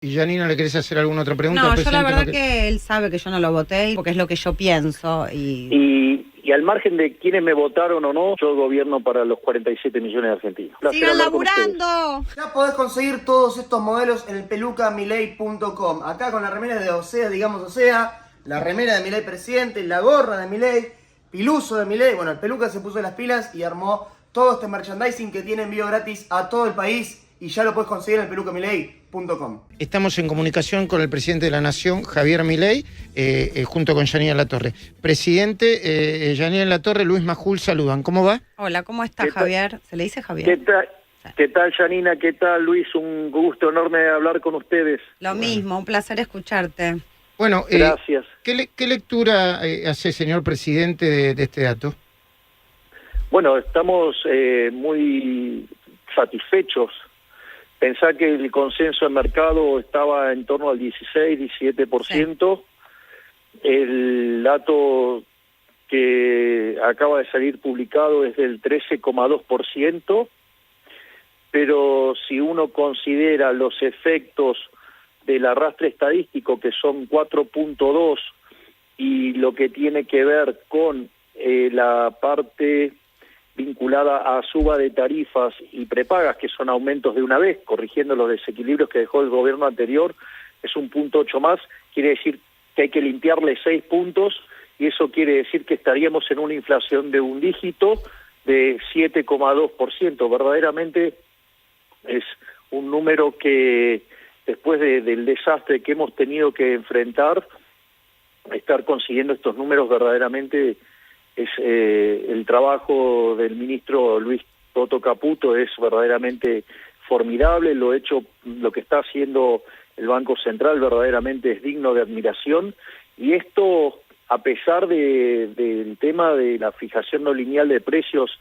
Y Janina, ¿le querés hacer alguna otra pregunta al No, yo la presidente? verdad que él sabe que yo no lo voté porque es lo que yo pienso y... Y al margen de quienes me votaron o no, yo gobierno para los 47 millones de argentinos. Placer ¡Sigan hablar con ustedes. laburando! Ya podés conseguir todos estos modelos en el pelucamilei.com. Acá con la remera de Osea, digamos Osea, la remera de Milei presidente, la gorra de Milei, Piluso de Milei. Bueno, el peluca se puso las pilas y armó todo este merchandising que tiene envío gratis a todo el país y ya lo podés conseguir en el pelucamilei.com. Estamos en comunicación con el presidente de la Nación, Javier Milei, junto con Janina Latorre. Presidente, Janina Latorre, Luis Majul, saludan. ¿Cómo va? Hola, ¿cómo está ¿Qué tal? Javier? ¿Se le dice Javier? ¿Qué tal, Janina? ¿Qué tal, Luis? Un gusto enorme hablar con ustedes. Lo mismo, un placer escucharte. Bueno, Gracias. ¿qué lectura hace, señor presidente, de este dato? Bueno, estamos muy satisfechos. Pensá que el consenso de mercado estaba en torno al 16-17%. Sí. El dato que acaba de salir publicado es del 13,2%, pero si uno considera los efectos del arrastre estadístico, que son 4,2, y lo que tiene que ver con la parte vinculada a suba de tarifas y prepagas, que son aumentos de una vez, corrigiendo los desequilibrios que dejó el gobierno anterior, es 1,8 más, quiere decir que hay que limpiarle 6 puntos, y eso quiere decir que estaríamos en una inflación de un dígito de 7,2%. Verdaderamente es un número que, después del desastre que hemos tenido que enfrentar, estar consiguiendo estos números verdaderamente es el trabajo del ministro Luis Toto Caputo es verdaderamente formidable. Lo que está haciendo el Banco Central verdaderamente es digno de admiración, y esto a pesar del tema de la fijación no lineal de precios,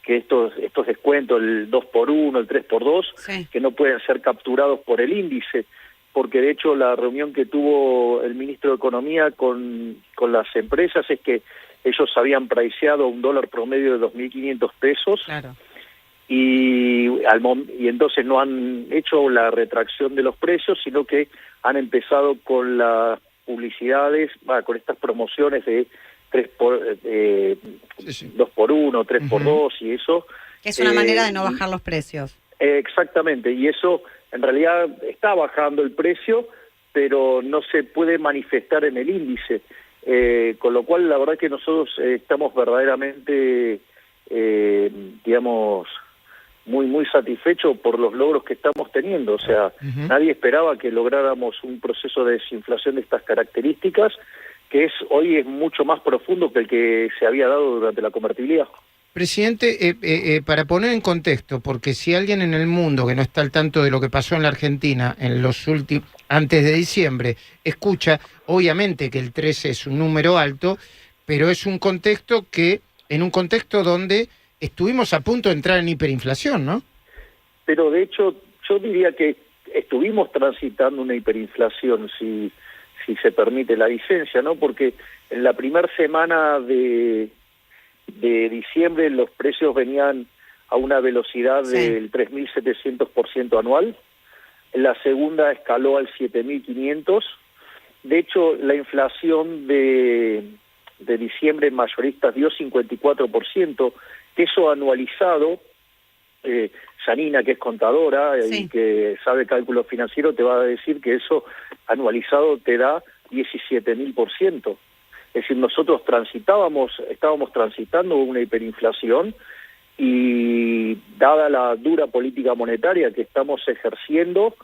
que estos descuentos, el 2x1, el 3x2, sí, que no pueden ser capturados por el índice, porque de hecho la reunión que tuvo el ministro de Economía con las empresas es que ellos habían priceado un dólar promedio de 2.500 pesos, claro, y entonces no han hecho la retracción de los precios, sino que han empezado con las publicidades, con estas promociones de 2x1, 3x2 y eso. Es una manera de no bajar los precios. Exactamente, y eso en realidad está bajando el precio, pero no se puede manifestar en el índice. Con lo cual la verdad que nosotros estamos verdaderamente digamos muy satisfechos por los logros que estamos teniendo. O sea, nadie esperaba que lográramos un proceso de desinflación de estas características, que hoy es mucho más profundo que el que se había dado durante la convertibilidad. Presidente, para poner en contexto, porque si alguien en el mundo que no está al tanto de lo que pasó en la Argentina en los antes de diciembre, escucha, obviamente que el 13 es un número alto, pero es un contexto en un contexto donde estuvimos a punto de entrar en hiperinflación, ¿no? Pero de hecho, yo diría que estuvimos transitando una hiperinflación, si se permite la licencia, ¿no? Porque en la primera semana de diciembre los precios venían a una velocidad del 3.700% anual. En la segunda escaló al 7.500. De hecho, la inflación de diciembre en mayoristas dio 54%, que eso anualizado, Janina, que es contadora y que sabe cálculo financiero, te va a decir que eso anualizado te da 17.000%. Es decir, nosotros estábamos transitando una hiperinflación, y dada la dura política monetaria que estamos ejerciendo,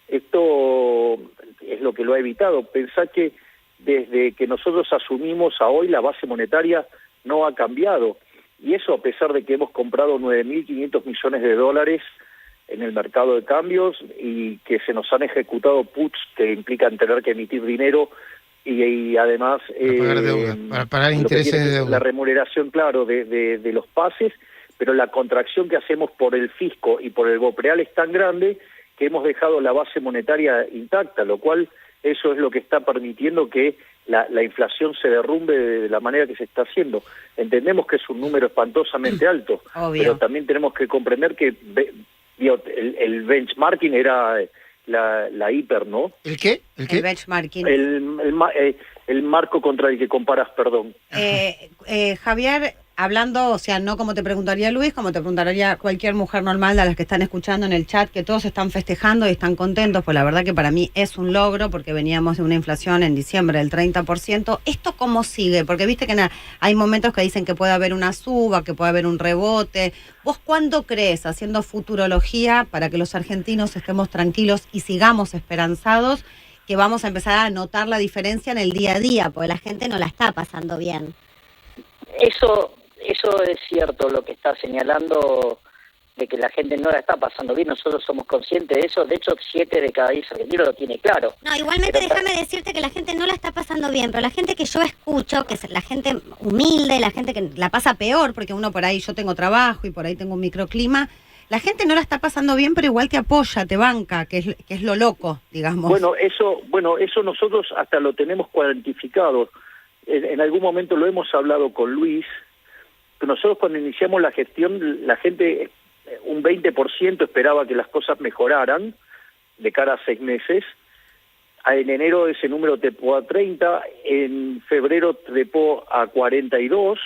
esto es lo que lo ha evitado. Pensá que desde que nosotros asumimos a hoy la base monetaria no ha cambiado, y eso a pesar de que hemos comprado 9.500 millones de dólares en el mercado de cambios y que se nos han ejecutado puts que implican tener que emitir dinero y además para pagar deuda, para pagar intereses de deuda. La remuneración, claro, de los pases, pero la contracción que hacemos por el fisco y por el BOPREAL es tan grande que hemos dejado la base monetaria intacta, lo cual eso es lo que está permitiendo que la inflación se derrumbe de la manera que se está haciendo. Entendemos que es un número espantosamente alto, pero también tenemos que comprender que el benchmarking era la hiper, ¿no? ¿El qué? ¿El El qué? benchmarking. El marco contra el que comparas, perdón. Javier, hablando, o sea, no como te preguntaría Luis, como te preguntaría cualquier mujer normal de las que están escuchando en el chat, que todos están festejando y están contentos, pues la verdad que para mí es un logro, porque veníamos de una inflación en diciembre del 30%. ¿Esto cómo sigue? Porque viste que hay momentos que dicen que puede haber una suba, que puede haber un rebote. ¿Vos cuándo crees, haciendo futurología, para que los argentinos estemos tranquilos y sigamos esperanzados, que vamos a empezar a notar la diferencia en el día a día? Porque la gente no la está pasando bien. Eso es cierto, lo que está señalando, de que la gente no la está pasando bien. Nosotros somos conscientes de eso. De hecho, 7 de cada 10 argentinos lo tiene claro. No, igualmente déjame decirte que la gente no la está pasando bien, pero la gente que yo escucho, que es la gente humilde, la gente que la pasa peor, porque uno por ahí, yo tengo trabajo y por ahí tengo un microclima, la gente no la está pasando bien, pero igual te apoya, te banca, que es lo loco, digamos. Bueno, eso nosotros hasta lo tenemos cuantificado. En algún momento lo hemos hablado con Luis. Nosotros cuando iniciamos la gestión, la gente, un 20% esperaba que las cosas mejoraran de cara a 6 meses. En enero ese número trepó a 30, en febrero trepó a 42,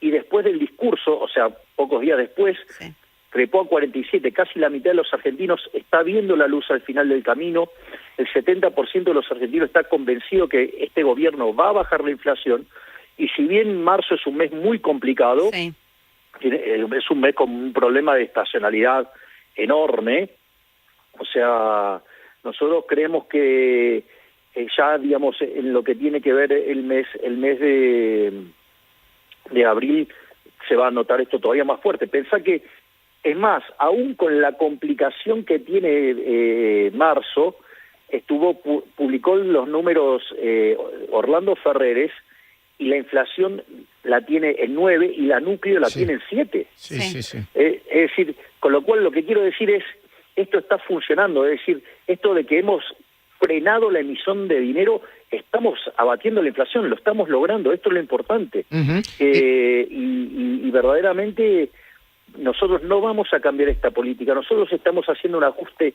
y después del discurso, o sea, pocos días después, Sí. trepó a 47. Casi la mitad de los argentinos está viendo la luz al final del camino. El 70% de los argentinos está convencido que este gobierno va a bajar la inflación. Y si bien marzo es un mes muy complicado, Sí. es un mes con un problema de estacionalidad enorme, o sea, nosotros creemos que ya, digamos, en lo que tiene que ver el mes de abril, se va a notar esto todavía más fuerte. Pensá que, es más, aún con la complicación que tiene marzo, publicó los números Orlando Ferreres, y la inflación la tiene en 9 y la núcleo la tiene en 7. Sí. Es decir, con lo cual lo que quiero decir es, esto está funcionando, es decir, esto de que hemos frenado la emisión de dinero, estamos abatiendo la inflación, lo estamos logrando, esto es lo importante. Ujú. Y verdaderamente nosotros no vamos a cambiar esta política, nosotros estamos haciendo un ajuste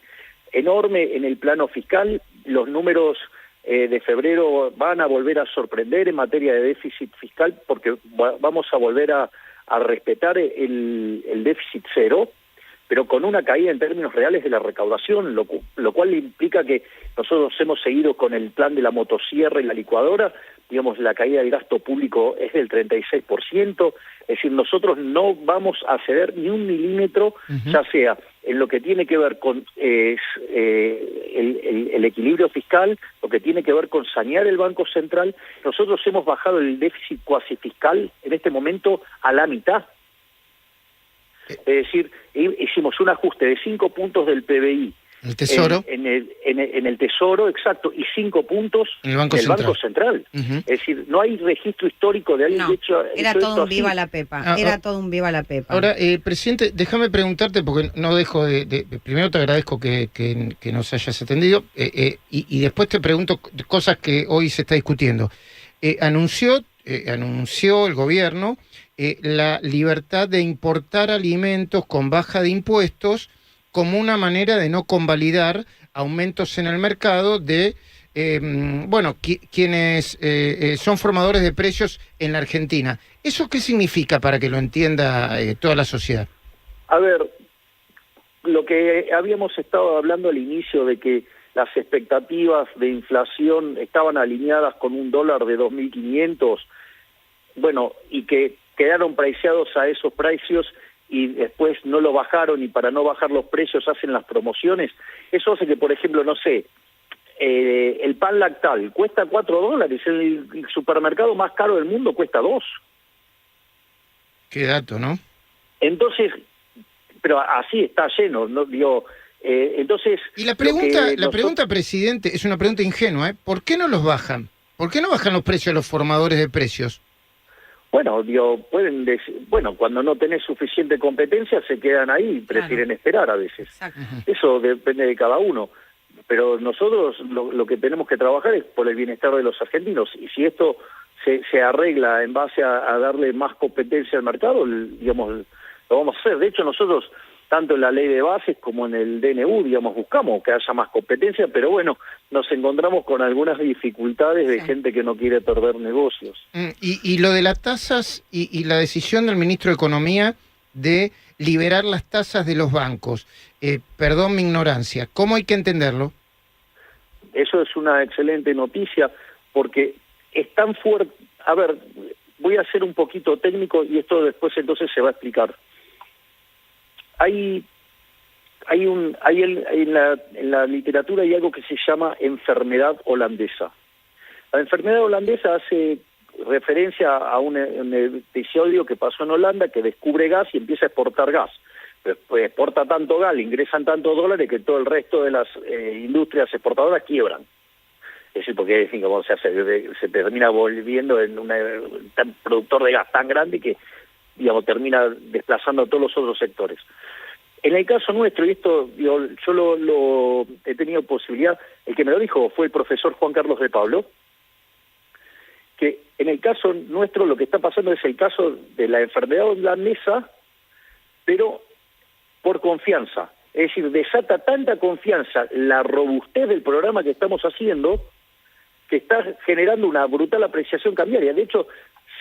enorme en el plano fiscal. Los números de febrero van a volver a sorprender en materia de déficit fiscal, porque vamos a volver a respetar el déficit cero, pero con una caída en términos reales de la recaudación, lo cual implica que nosotros hemos seguido con el plan de la motosierra y la licuadora. Digamos, la caída del gasto público es del 36%, es decir, nosotros no vamos a ceder ni un milímetro, ya sea en lo que tiene que ver con el equilibrio fiscal, lo que tiene que ver con sanear el Banco Central. Nosotros hemos bajado el déficit cuasi fiscal en este momento a la mitad. Es decir, hicimos un ajuste de 5 puntos del PBI. El Tesoro. En el Tesoro, exacto, y 5 puntos En el Banco del Central. Banco Central. Ujú. Es decir, no hay registro histórico de alguien No, que hecho era esto todo un así. viva la pepa, era todo un viva la pepa. Ahora, presidente, déjame preguntarte, porque no dejo primero te agradezco que nos hayas atendido, y después te pregunto cosas que hoy se está discutiendo. Anunció el gobierno la libertad de importar alimentos con baja de impuestos como una manera de no convalidar aumentos en el mercado de quienes son formadores de precios en la Argentina. ¿Eso qué significa para que lo entienda toda la sociedad? A ver, lo que habíamos estado hablando al inicio de que las expectativas de inflación estaban alineadas con un dólar de 2.500, bueno, y que quedaron priceados a esos precios y después no lo bajaron, y para no bajar los precios hacen las promociones. Eso hace que, por ejemplo, no sé, el pan lactal cuesta $4, el supermercado más caro del mundo cuesta 2. Qué dato, ¿no? Entonces, pero así está lleno, ¿no? Digo, entonces... Y la pregunta, presidente, es una pregunta ingenua, ¿eh? ¿Por qué no los bajan? ¿Por qué no bajan los precios a los formadores de precios? Bueno, digo, pueden decir, bueno, cuando no tenés suficiente competencia se quedan ahí y prefieren esperar a veces. Exacto. Eso depende de cada uno. Pero nosotros lo que tenemos que trabajar es por el bienestar de los argentinos. Y si esto se arregla en base a darle más competencia al mercado, digamos, lo vamos a hacer. De hecho, nosotros tanto en la ley de bases como en el DNU, digamos, buscamos que haya más competencia, pero bueno, nos encontramos con algunas dificultades de gente que no quiere perder negocios. Y lo de las tasas y la decisión del ministro de Economía de liberar las tasas de los bancos, perdón mi ignorancia, ¿cómo hay que entenderlo? Eso es una excelente noticia, porque es tan fuerte. A ver, voy a ser un poquito técnico y esto después entonces se va a explicar. En la literatura hay algo que se llama enfermedad holandesa. La enfermedad holandesa hace referencia a un episodio que pasó en Holanda, que descubre gas y empieza a exportar gas. Pues exporta tanto gas, le ingresan tantos dólares que todo el resto de las industrias exportadoras quiebran. Es decir, porque como se termina volviendo en un productor de gas tan grande que, digamos, termina desplazando a todos los otros sectores. En el caso nuestro, y esto yo lo he tenido posibilidad, el que me lo dijo fue el profesor Juan Carlos de Pablo, que en el caso nuestro lo que está pasando es el caso de la enfermedad holandesa, pero por confianza. Es decir, desata tanta confianza la robustez del programa que estamos haciendo, que está generando una brutal apreciación cambiaria. De hecho,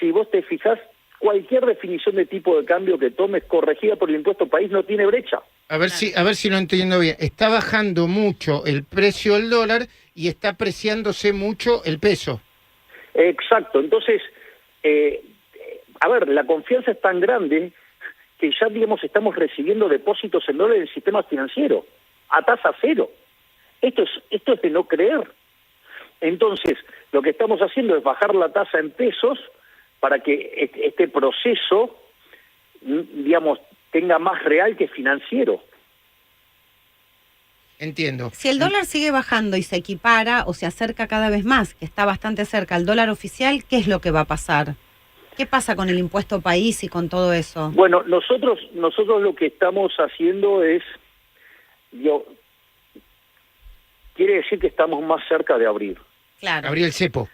si vos te fijás, cualquier definición de tipo de cambio que tomes corregida por el impuesto país no tiene brecha. A ver si lo entiendo bien. Está bajando mucho el precio del dólar y está apreciándose mucho el peso. Exacto. Entonces, a ver, la confianza es tan grande que ya, digamos, estamos recibiendo depósitos en dólares del sistema financiero a tasa cero. Esto es de no creer. Entonces, lo que estamos haciendo es bajar la tasa en pesos para que este proceso, digamos, tenga más real que financiero. Entiendo. Si el dólar sigue bajando y se equipara o se acerca cada vez más, que está bastante cerca al dólar oficial, ¿qué es lo que va a pasar? ¿Qué pasa con el impuesto país y con todo eso? Bueno, nosotros lo que estamos haciendo es, quiere decir que estamos más cerca de abrir. Claro. Abrir el cepo.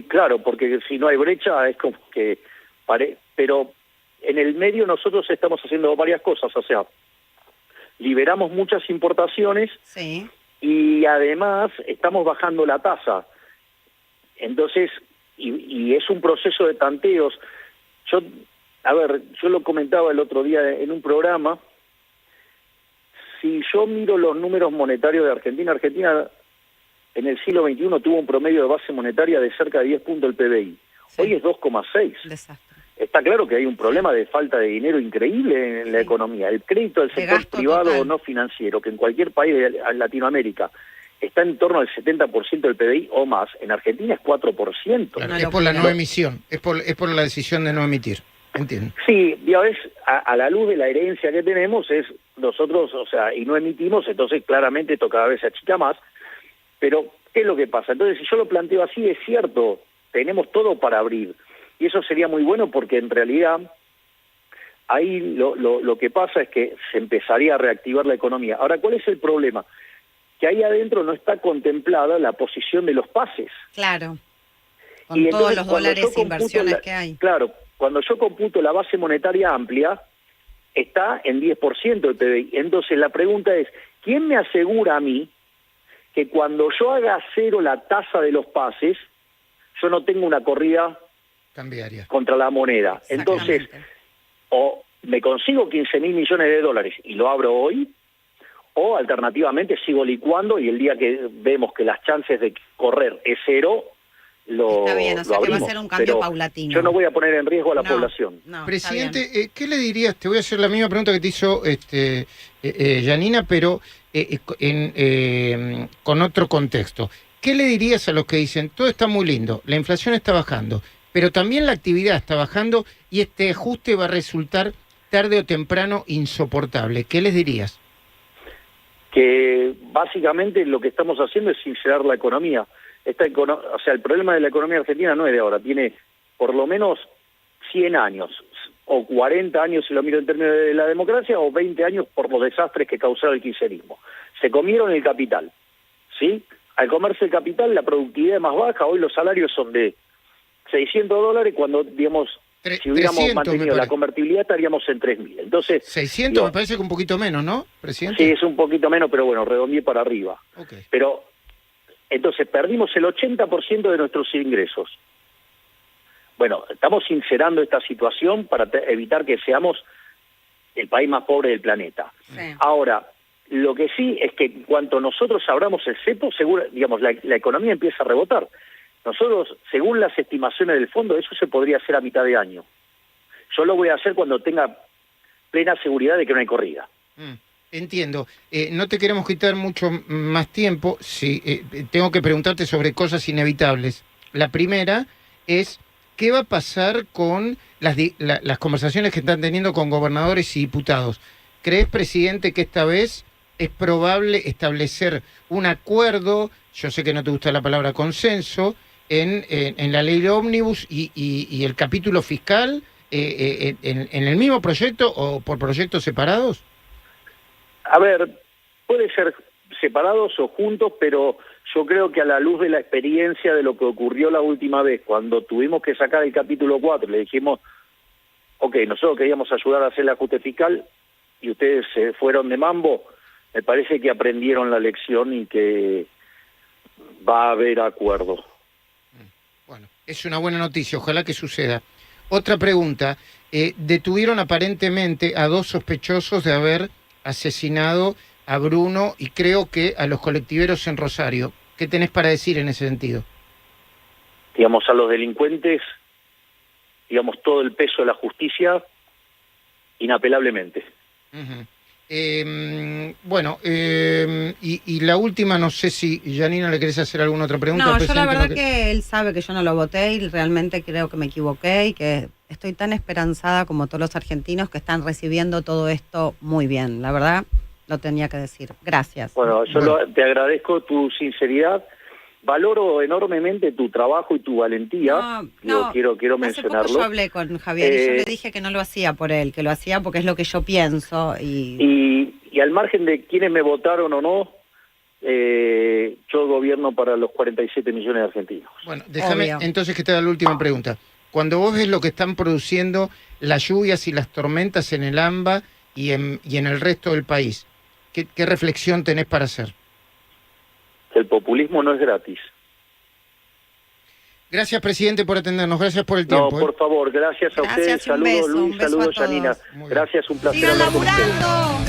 Claro, porque si no hay brecha es como que... Pero en el medio nosotros estamos haciendo varias cosas, o sea, liberamos muchas importaciones, sí, y además estamos bajando la tasa. Entonces, y es un proceso de tanteos. Yo lo comentaba el otro día en un programa. Si yo miro los números monetarios de Argentina en el siglo XXI tuvo un promedio de base monetaria de cerca de 10 puntos del PBI. Sí. Hoy es 2,6. Desastre. Está claro que hay un problema de falta de dinero increíble en la economía. El crédito del sector privado o no financiero, que en cualquier país de Latinoamérica está en torno al 70% del PBI o más, en Argentina es 4%. Claro, es por la no emisión, es por la decisión de no emitir. Entiendo. Sí, ya ves, a la luz de la herencia que tenemos es nosotros, o sea, y no emitimos, entonces claramente esto cada vez se achica más. Pero, ¿qué es lo que pasa? Entonces, si yo lo planteo así, es cierto, tenemos todo para abrir. Y eso sería muy bueno porque en realidad ahí lo que pasa es que se empezaría a reactivar la economía. Ahora, ¿cuál es el problema? Que ahí adentro no está contemplada la posición de los pases. Claro, con y todos entonces, los dólares e inversiones que hay. Claro, cuando yo computo la base monetaria amplia, está en 10% del PBI. Entonces la pregunta es, ¿quién me asegura a mí que cuando yo haga cero la tasa de los pases, yo no tengo una corrida cambiaria contra la moneda? Entonces, o me consigo 15.000 millones de dólares y lo abro hoy, o alternativamente sigo licuando y el día que vemos que las chances de correr es cero, Está bien, o sea que va a abrimos, ser un cambio paulatino. Yo no voy a poner en riesgo a la población. No, Presidente, ¿qué le dirías? Te voy a hacer la misma pregunta que te hizo Janina, pero con otro contexto. ¿Qué le dirías a los que dicen, todo está muy lindo, la inflación está bajando, pero también la actividad está bajando y este ajuste va a resultar tarde o temprano insoportable? ¿Qué les dirías? Que básicamente lo que estamos haciendo es sincerar la economía. O sea, el problema de la economía argentina no es de ahora, tiene por lo menos 100 años, o 40 años si lo miro en términos de la democracia, o 20 años por los desastres que causó el kirchnerismo. Se comieron el capital, ¿sí? Al comerse el capital, la productividad es más baja, hoy los salarios son de $600, cuando, digamos, Si hubiéramos 300, mantenido la convertibilidad estaríamos en 3.000. Entonces, 600 me parece que un poquito menos, ¿no, presidente? sí, es un poquito menos, pero bueno, redondeé para arriba. Okay. Pero, entonces, perdimos el 80% de nuestros ingresos. Bueno, estamos sincerando esta situación para evitar que seamos el país más pobre del planeta. Sí. Ahora, lo que sí es que en cuanto nosotros abramos el cepo, seguro, digamos, la economía empieza a rebotar. Nosotros, según las estimaciones del fondo, eso se podría hacer a mitad de año. Yo lo voy a hacer cuando tenga plena seguridad de que no hay corrida. Entiendo. No te queremos quitar mucho más tiempo. Sí, tengo que preguntarte sobre cosas inevitables. La primera es, ¿qué va a pasar con las conversaciones que están teniendo con gobernadores y diputados? ¿Crees, presidente, que esta vez es probable establecer un acuerdo, yo sé que no te gusta la palabra consenso, en la ley de ómnibus y el capítulo fiscal en el mismo proyecto o por proyectos separados? A ver, puede ser separados o juntos, pero yo creo que a la luz de la experiencia de lo que ocurrió la última vez, cuando tuvimos que sacar el capítulo 4, le dijimos, ok, nosotros queríamos ayudar a hacer el ajuste fiscal y ustedes se fueron de mambo, me parece que aprendieron la lección y que va a haber acuerdo. Bueno, es una buena noticia, ojalá que suceda. Otra pregunta, detuvieron aparentemente a 2 sospechosos de haber asesinado a Bruno y creo que a los colectiveros en Rosario. ¿Qué tenés para decir en ese sentido? Digamos, a los delincuentes, digamos, todo el peso de la justicia, inapelablemente. Uh-huh. Bueno, y la última, no sé si, Janina, ¿le querés hacer alguna otra pregunta? No, yo la verdad que él sabe que yo no lo voté y realmente creo que me equivoqué y que estoy tan esperanzada como todos los argentinos que están recibiendo todo esto muy bien. La verdad, lo tenía que decir. Gracias. Bueno, yo te agradezco tu sinceridad. Valoro enormemente tu trabajo y tu valentía. Quiero mencionarlo. Hace poco yo hablé con Javier y yo le dije que no lo hacía por él, que lo hacía porque es lo que yo pienso. Y al margen de quienes me votaron o no, yo gobierno para los 47 millones de argentinos. Bueno, déjame entonces que te haga la última pregunta. Cuando vos ves lo que están produciendo las lluvias y las tormentas en el AMBA y en el resto del país, ¿qué reflexión tenés para hacer? El populismo no es gratis. Gracias, presidente, por atendernos. Gracias por el tiempo. No, por favor, gracias a ustedes. Saludos, Luis, saludos, Janina. Gracias, un placer. ¡Sigan laburando!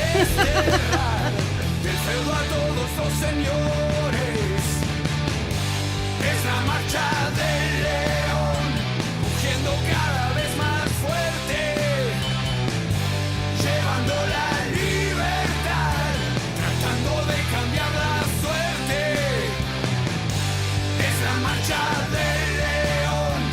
Es la marcha del león, rugiendo cada vez más fuerte, llevando la libertad, tratando de cambiar la suerte. Es la marcha del